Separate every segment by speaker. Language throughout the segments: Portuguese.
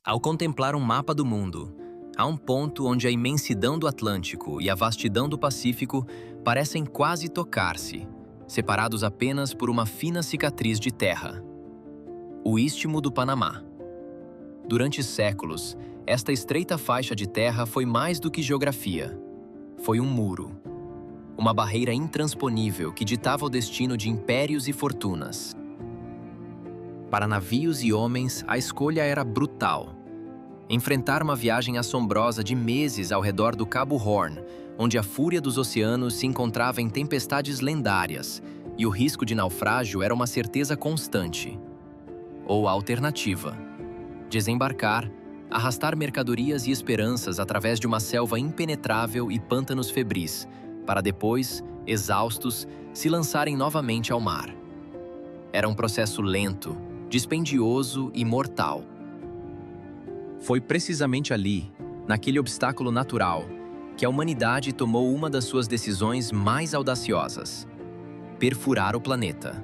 Speaker 1: Ao contemplar um mapa do mundo, há um ponto onde a imensidão do Atlântico e a vastidão do Pacífico parecem quase tocar-se, separados apenas por uma fina cicatriz de terra. O Istmo do Panamá. Durante séculos, esta estreita faixa de terra foi mais do que geografia. Foi um muro. Uma barreira intransponível que ditava o destino de impérios e fortunas. Para navios e homens, a escolha era brutal. Enfrentar uma viagem assombrosa de meses ao redor do Cabo Horn, onde a fúria dos oceanos se encontrava em tempestades lendárias e o risco de naufrágio era uma certeza constante. Ou a alternativa: desembarcar, arrastar mercadorias e esperanças através de uma selva impenetrável e pântanos febris, para depois, exaustos, se lançarem novamente ao mar. Era um processo lento, dispendioso e mortal. Foi precisamente ali, naquele obstáculo natural, que a humanidade tomou uma das suas decisões mais audaciosas: perfurar o planeta.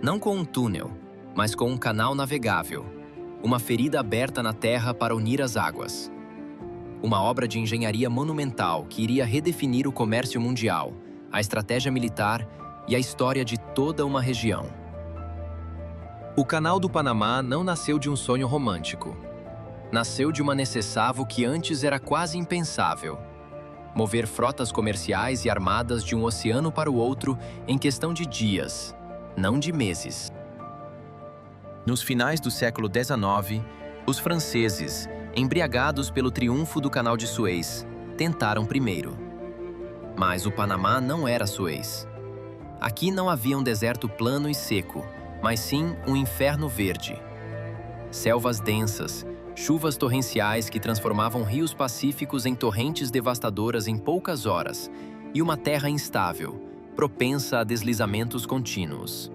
Speaker 1: Não com um túnel, mas com um canal navegável, uma ferida aberta na terra para unir as águas. Uma obra de engenharia monumental que iria redefinir o comércio mundial, a estratégia militar e a história de toda uma região. O Canal do Panamá não nasceu de um sonho romântico. Nasceu de uma necessável que antes era quase impensável: mover frotas comerciais e armadas de um oceano para o outro em questão de dias, não de meses. Nos finais do século XIX, os franceses, embriagados pelo triunfo do Canal de Suez, tentaram primeiro. Mas o Panamá não era Suez. Aqui não havia um deserto plano e seco, mas sim um inferno verde. Selvas densas, chuvas torrenciais que transformavam rios pacíficos em torrentes devastadoras em poucas horas, e uma terra instável, propensa a deslizamentos contínuos.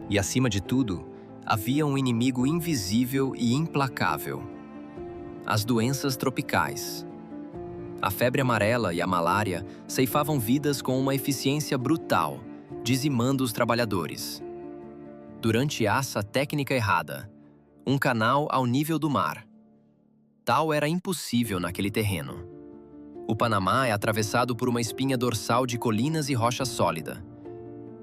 Speaker 1: E acima de tudo, havia um inimigo invisível e implacável: as doenças tropicais. A febre amarela e a malária ceifavam vidas com uma eficiência brutal, dizimando os trabalhadores. Durante essa técnica errada, um canal ao nível do mar. Tal era impossível naquele terreno. O Panamá é atravessado por uma espinha dorsal de colinas e rocha sólida.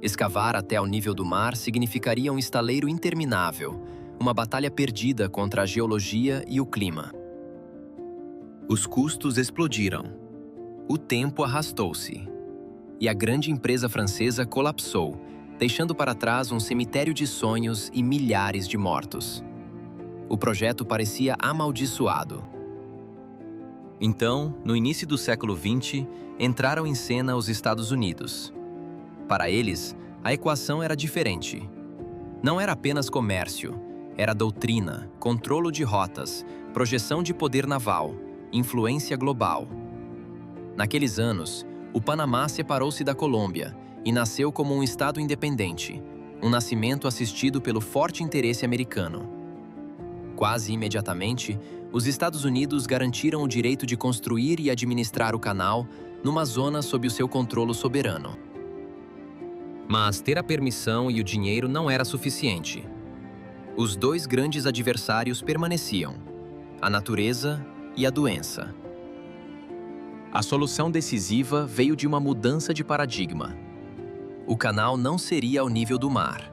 Speaker 1: Escavar até ao nível do mar significaria um estaleiro interminável, uma batalha perdida contra a geologia e o clima. Os custos explodiram. O tempo arrastou-se. E a grande empresa francesa colapsou, deixando para trás um cemitério de sonhos e milhares de mortos. O projeto parecia amaldiçoado. Então, no início do século XX, entraram em cena os Estados Unidos. Para eles, a equação era diferente. Não era apenas comércio, era doutrina, controle de rotas, projeção de poder naval, influência global. Naqueles anos, o Panamá separou-se da Colômbia e nasceu como um estado independente, um nascimento assistido pelo forte interesse americano. Quase imediatamente, os Estados Unidos garantiram o direito de construir e administrar o canal numa zona sob o seu controle soberano. Mas ter a permissão e o dinheiro não era suficiente. Os dois grandes adversários permaneciam: a natureza e a doença. A solução decisiva veio de uma mudança de paradigma. O canal não seria ao nível do mar.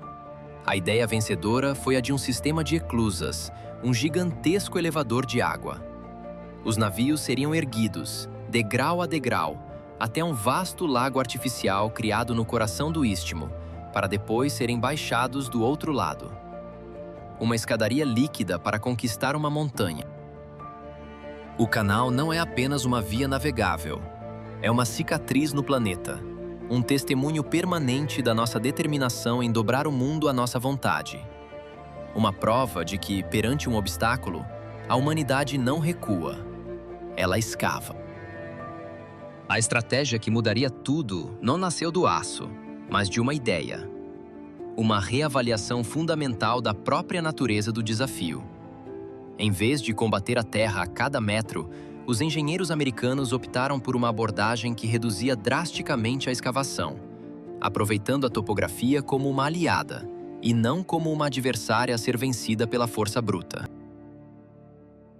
Speaker 1: A ideia vencedora foi a de um sistema de eclusas, um gigantesco elevador de água. Os navios seriam erguidos, degrau a degrau, até um vasto lago artificial criado no coração do istmo, para depois serem baixados do outro lado. Uma escadaria líquida para conquistar uma montanha. O canal não é apenas uma via navegável. É uma cicatriz no planeta, um testemunho permanente da nossa determinação em dobrar o mundo à nossa vontade. Uma prova de que, perante um obstáculo, a humanidade não recua. Ela escava. A estratégia que mudaria tudo não nasceu do aço, mas de uma ideia. Uma reavaliação fundamental da própria natureza do desafio. Em vez de combater a Terra a cada metro, os engenheiros americanos optaram por uma abordagem que reduzia drasticamente a escavação, aproveitando a topografia como uma aliada e não como uma adversária a ser vencida pela força bruta.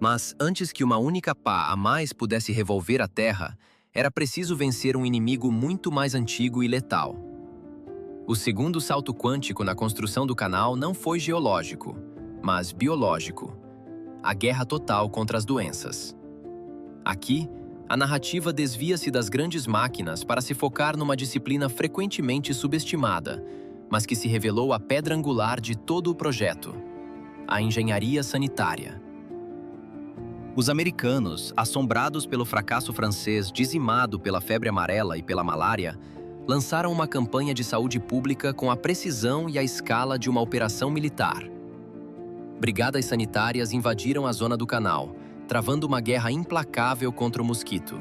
Speaker 1: Mas antes que uma única pá a mais pudesse revolver a Terra, era preciso vencer um inimigo muito mais antigo e letal. O segundo salto quântico na construção do canal não foi geológico, mas biológico. A guerra total contra as doenças. Aqui, a narrativa desvia-se das grandes máquinas para se focar numa disciplina frequentemente subestimada, mas que se revelou a pedra angular de todo o projeto: a engenharia sanitária. Os americanos, assombrados pelo fracasso francês dizimado pela febre amarela e pela malária, lançaram uma campanha de saúde pública com a precisão e a escala de uma operação militar. Brigadas sanitárias invadiram a zona do canal, travando uma guerra implacável contra o mosquito.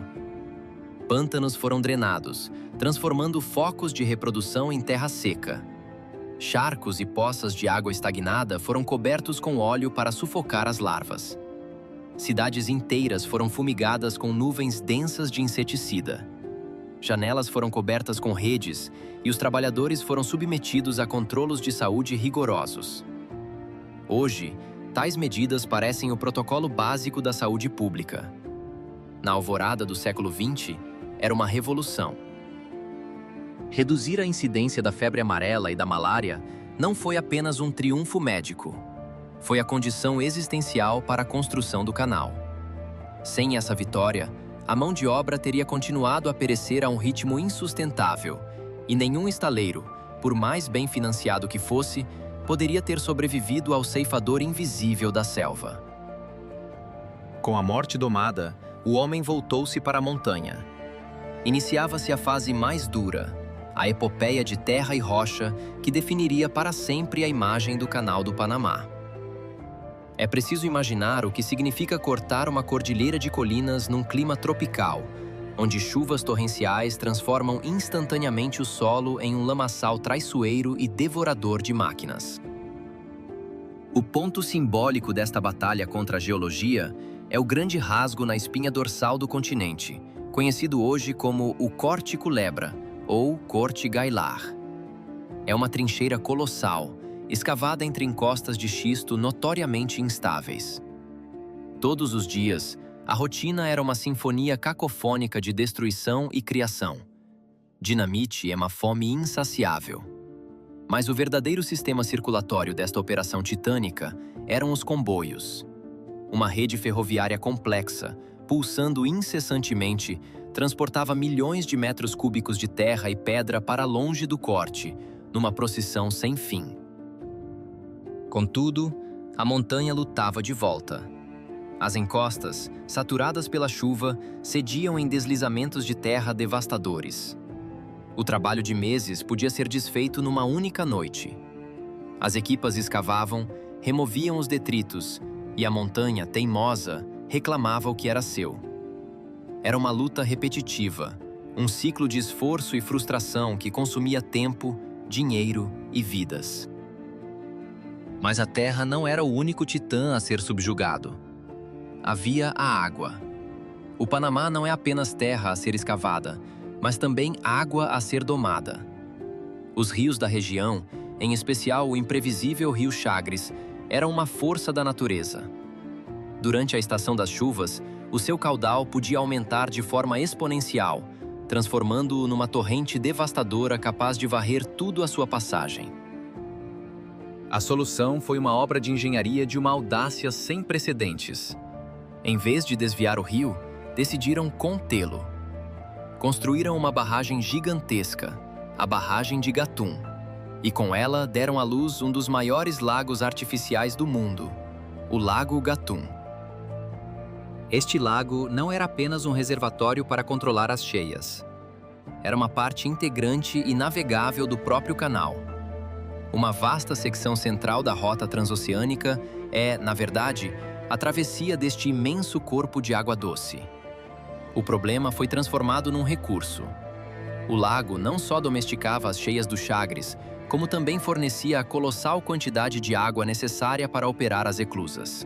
Speaker 1: Pântanos foram drenados, transformando focos de reprodução em terra seca. Charcos e poças de água estagnada foram cobertos com óleo para sufocar as larvas. Cidades inteiras foram fumigadas com nuvens densas de inseticida. Janelas foram cobertas com redes e os trabalhadores foram submetidos a controlos de saúde rigorosos. Hoje, tais medidas parecem o protocolo básico da saúde pública. Na alvorada do século XX, era uma revolução. Reduzir a incidência da febre amarela e da malária não foi apenas um triunfo médico. Foi a condição existencial para a construção do canal. Sem essa vitória, a mão de obra teria continuado a perecer a um ritmo insustentável, e nenhum estaleiro, por mais bem financiado que fosse, poderia ter sobrevivido ao ceifador invisível da selva. Com a morte domada, o homem voltou-se para a montanha. Iniciava-se a fase mais dura, a epopeia de terra e rocha que definiria para sempre a imagem do Canal do Panamá. É preciso imaginar o que significa cortar uma cordilheira de colinas num clima tropical, onde chuvas torrenciais transformam instantaneamente o solo em um lamaçal traiçoeiro e devorador de máquinas. O ponto simbólico desta batalha contra a geologia é o grande rasgo na espinha dorsal do continente, conhecido hoje como o Corte Culebra, ou Corte Gailar. É uma trincheira colossal, escavada entre encostas de xisto notoriamente instáveis. Todos os dias, a rotina era uma sinfonia cacofônica de destruição e criação. Dinamite é uma fome insaciável. Mas o verdadeiro sistema circulatório desta operação titânica eram os comboios. Uma rede ferroviária complexa, pulsando incessantemente, transportava milhões de metros cúbicos de terra e pedra para longe do corte, numa procissão sem fim. Contudo, a montanha lutava de volta. As encostas, saturadas pela chuva, cediam em deslizamentos de terra devastadores. O trabalho de meses podia ser desfeito numa única noite. As equipas escavavam, removiam os detritos, e a montanha, teimosa, reclamava o que era seu. Era uma luta repetitiva, um ciclo de esforço e frustração que consumia tempo, dinheiro e vidas. Mas a terra não era o único titã a ser subjugado. Havia a água. O Panamá não é apenas terra a ser escavada, mas também água a ser domada. Os rios da região, em especial o imprevisível Rio Chagres, eram uma força da natureza. Durante a estação das chuvas, o seu caudal podia aumentar de forma exponencial, transformando-o numa torrente devastadora capaz de varrer tudo à sua passagem. A solução foi uma obra de engenharia de uma audácia sem precedentes. Em vez de desviar o rio, decidiram contê-lo. Construíram uma barragem gigantesca, a Barragem de Gatun, e com ela deram à luz um dos maiores lagos artificiais do mundo, o Lago Gatun. Este lago não era apenas um reservatório para controlar as cheias. Era uma parte integrante e navegável do próprio canal. Uma vasta secção central da rota transoceânica é, na verdade, a travessia deste imenso corpo de água doce. O problema foi transformado num recurso. O lago não só domesticava as cheias do Chagres, como também fornecia a colossal quantidade de água necessária para operar as eclusas.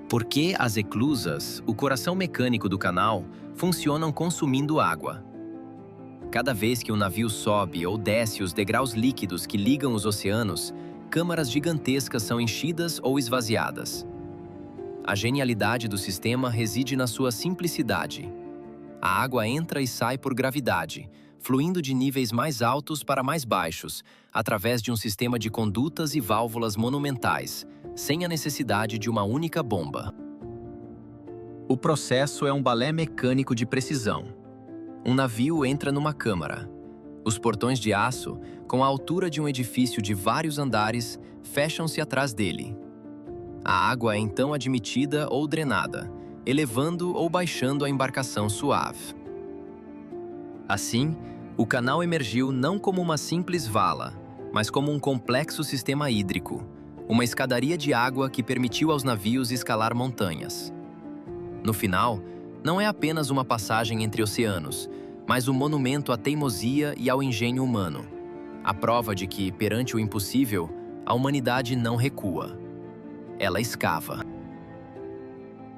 Speaker 1: Porque as eclusas, o coração mecânico do canal, funcionam consumindo água. Cada vez que um navio sobe ou desce os degraus líquidos que ligam os oceanos, câmaras gigantescas são enchidas ou esvaziadas. A genialidade do sistema reside na sua simplicidade. A água entra e sai por gravidade, fluindo de níveis mais altos para mais baixos, através de um sistema de condutas e válvulas monumentais, sem a necessidade de uma única bomba. O processo é um balé mecânico de precisão. Um navio entra numa câmara. Os portões de aço, com a altura de um edifício de vários andares, fecham-se atrás dele. A água é então admitida ou drenada, elevando ou baixando a embarcação suave. Assim, o canal emergiu não como uma simples vala, mas como um complexo sistema hídrico, uma escadaria de água que permitiu aos navios escalar montanhas. No final, não é apenas uma passagem entre oceanos, mas um monumento à teimosia e ao engenho humano, a prova de que, perante o impossível, a humanidade não recua. Ela escava.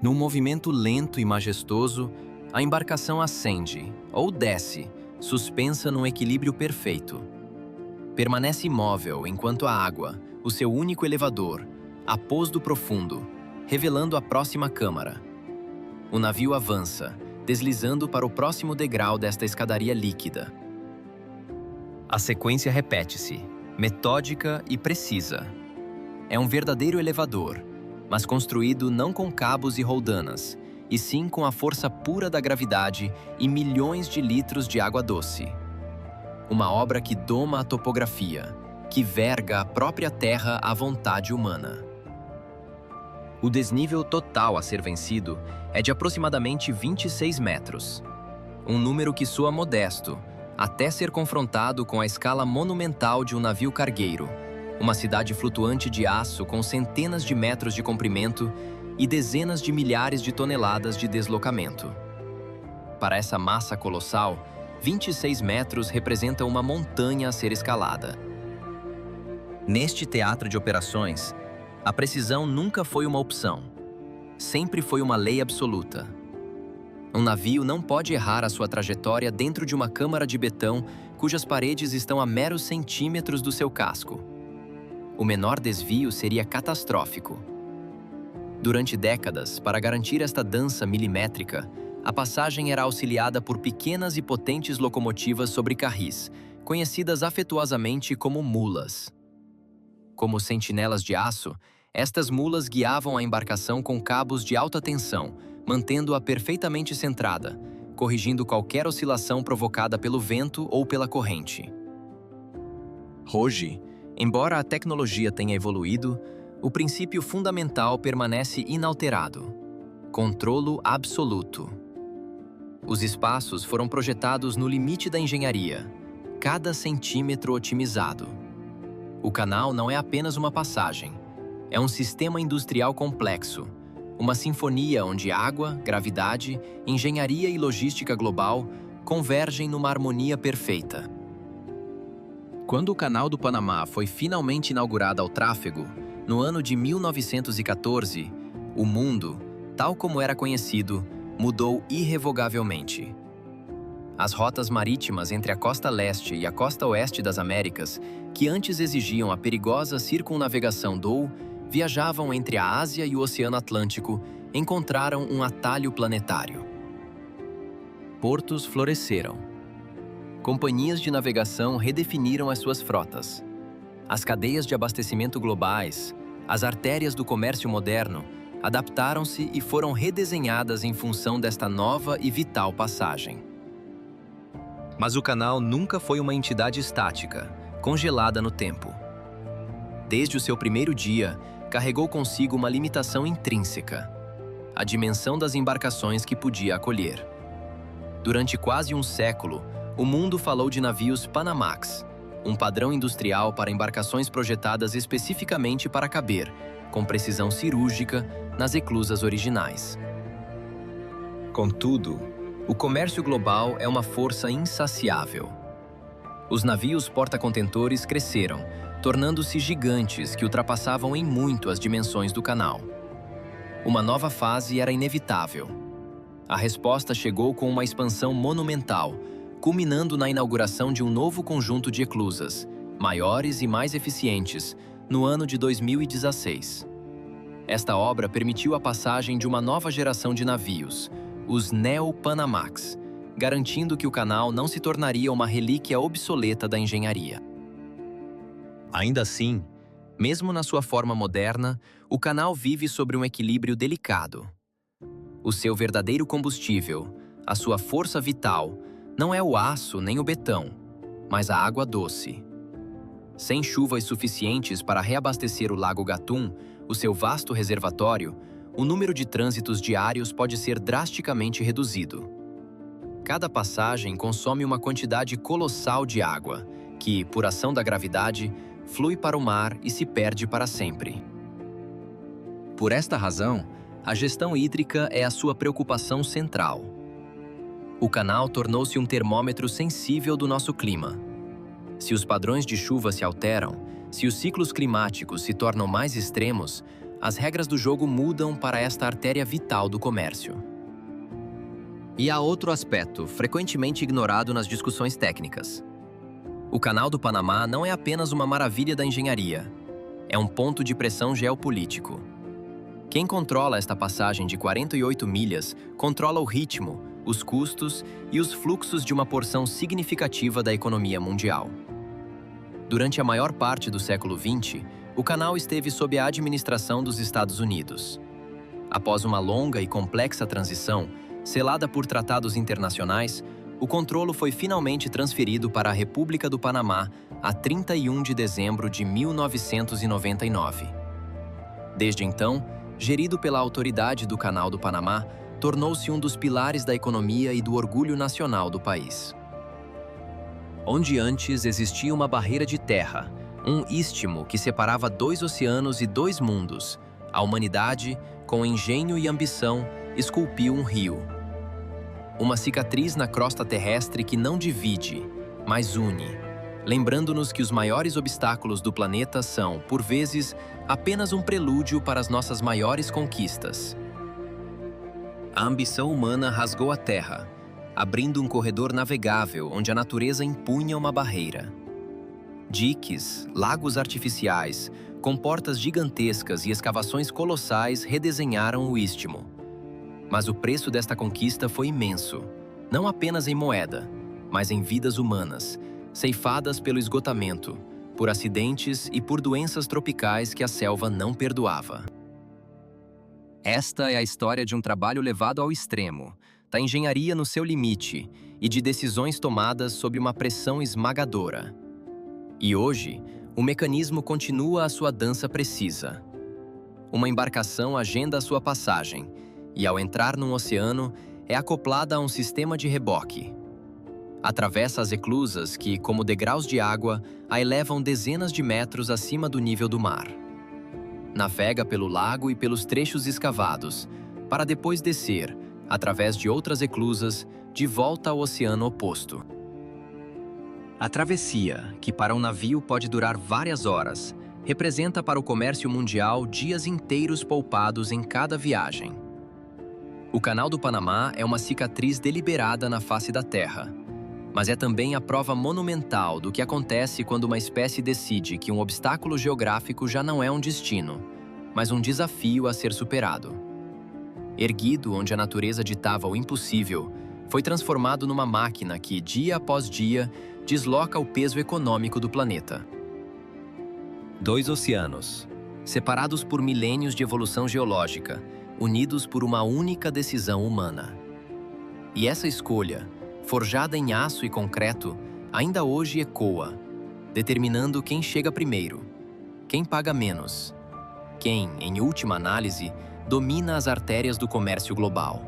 Speaker 1: Num movimento lento e majestoso, a embarcação ascende, ou desce, suspensa num equilíbrio perfeito. Permanece imóvel enquanto a água, o seu único elevador, a pôs do profundo, revelando a próxima câmara. O navio avança, deslizando para o próximo degrau desta escadaria líquida. A sequência repete-se, metódica e precisa. É um verdadeiro elevador, mas construído não com cabos e roldanas, e sim com a força pura da gravidade e milhões de litros de água doce. Uma obra que doma a topografia, que verga a própria terra à vontade humana. O desnível total a ser vencido é de aproximadamente 26 metros. Um número que soa modesto, até ser confrontado com a escala monumental de um navio cargueiro, uma cidade flutuante de aço com centenas de metros de comprimento e dezenas de milhares de toneladas de deslocamento. Para essa massa colossal, 26 metros representam uma montanha a ser escalada. Neste teatro de operações, a precisão nunca foi uma opção. Sempre foi uma lei absoluta. Um navio não pode errar a sua trajetória dentro de uma câmara de betão cujas paredes estão a meros centímetros do seu casco. O menor desvio seria catastrófico. Durante décadas, para garantir esta dança milimétrica, a passagem era auxiliada por pequenas e potentes locomotivas sobre carris, conhecidas afetuosamente como mulas. Como sentinelas de aço, estas mulas guiavam a embarcação com cabos de alta tensão, mantendo-a perfeitamente centrada, corrigindo qualquer oscilação provocada pelo vento ou pela corrente. Hoje, embora a tecnologia tenha evoluído, o princípio fundamental permanece inalterado: controlo absoluto. Os espaços foram projetados no limite da engenharia, cada centímetro otimizado. O canal não é apenas uma passagem, é um sistema industrial complexo, uma sinfonia onde água, gravidade, engenharia e logística global convergem numa harmonia perfeita. Quando o Canal do Panamá foi finalmente inaugurado ao tráfego, no ano de 1914, o mundo, tal como era conhecido, mudou irrevogavelmente. As rotas marítimas entre a costa leste e a costa oeste das Américas, que antes exigiam a perigosa circunnavegação do viajavam entre a Ásia e o Oceano Atlântico, encontraram um atalho planetário. Portos floresceram. Companhias de navegação redefiniram as suas frotas. As cadeias de abastecimento globais, as artérias do comércio moderno, adaptaram-se e foram redesenhadas em função desta nova e vital passagem. Mas o canal nunca foi uma entidade estática, congelada no tempo. Desde o seu primeiro dia, carregou consigo uma limitação intrínseca: a dimensão das embarcações que podia acolher. Durante quase um século, o mundo falou de navios Panamax, um padrão industrial para embarcações projetadas especificamente para caber, com precisão cirúrgica, nas eclusas originais. Contudo, o comércio global é uma força insaciável. Os navios porta-contentores cresceram, tornando-se gigantes que ultrapassavam em muito as dimensões do canal. Uma nova fase era inevitável. A resposta chegou com uma expansão monumental, culminando na inauguração de um novo conjunto de eclusas, maiores e mais eficientes, no ano de 2016. Esta obra permitiu a passagem de uma nova geração de navios, os Neo-Panamax, garantindo que o canal não se tornaria uma relíquia obsoleta da engenharia. Ainda assim, mesmo na sua forma moderna, o canal vive sobre um equilíbrio delicado. O seu verdadeiro combustível, a sua força vital, não é o aço nem o betão, mas a água doce. Sem chuvas suficientes para reabastecer o Lago Gatun, o seu vasto reservatório, o número de trânsitos diários pode ser drasticamente reduzido. Cada passagem consome uma quantidade colossal de água, que, por ação da gravidade, flui para o mar e se perde para sempre. Por esta razão, a gestão hídrica é a sua preocupação central. O canal tornou-se um termômetro sensível do nosso clima. Se os padrões de chuva se alteram, se os ciclos climáticos se tornam mais extremos, as regras do jogo mudam para esta artéria vital do comércio. E há outro aspecto, frequentemente ignorado nas discussões técnicas. O Canal do Panamá não é apenas uma maravilha da engenharia, é um ponto de pressão geopolítico. Quem controla esta passagem de 48 milhas controla o ritmo, os custos e os fluxos de uma porção significativa da economia mundial. Durante a maior parte do século XX, o canal esteve sob a administração dos Estados Unidos. Após uma longa e complexa transição, selada por tratados internacionais, o controle foi finalmente transferido para a República do Panamá a 31 de dezembro de 1999. Desde então, gerido pela Autoridade do Canal do Panamá, tornou-se um dos pilares da economia e do orgulho nacional do país. Onde antes existia uma barreira de terra, um istmo que separava 2 oceanos e 2 mundos, a humanidade, com engenho e ambição, esculpiu um rio. Uma cicatriz na crosta terrestre que não divide, mas une, lembrando-nos que os maiores obstáculos do planeta são, por vezes, apenas um prelúdio para as nossas maiores conquistas. A ambição humana rasgou a terra, abrindo um corredor navegável onde a natureza impunha uma barreira. Diques, lagos artificiais, comportas gigantescas e escavações colossais redesenharam o istmo. Mas o preço desta conquista foi imenso, não apenas em moeda, mas em vidas humanas, ceifadas pelo esgotamento, por acidentes e por doenças tropicais que a selva não perdoava. Esta é a história de um trabalho levado ao extremo, da engenharia no seu limite e de decisões tomadas sob uma pressão esmagadora. E hoje, o mecanismo continua a sua dança precisa. Uma embarcação agenda a sua passagem, e ao entrar num oceano, é acoplada a um sistema de reboque. Atravessa as eclusas que, como degraus de água, a elevam dezenas de metros acima do nível do mar. Navega pelo lago e pelos trechos escavados, para depois descer, através de outras eclusas, de volta ao oceano oposto. A travessia, que para um navio pode durar várias horas, representa para o comércio mundial dias inteiros poupados em cada viagem. O Canal do Panamá é uma cicatriz deliberada na face da Terra, mas é também a prova monumental do que acontece quando uma espécie decide que um obstáculo geográfico já não é um destino, mas um desafio a ser superado. Erguido onde a natureza ditava o impossível, foi transformado numa máquina que, dia após dia, desloca o peso econômico do planeta. 2 oceanos, separados por milênios de evolução geológica, unidos por uma única decisão humana. E essa escolha, forjada em aço e concreto, ainda hoje ecoa, determinando quem chega primeiro, quem paga menos, quem, em última análise, domina as artérias do comércio global.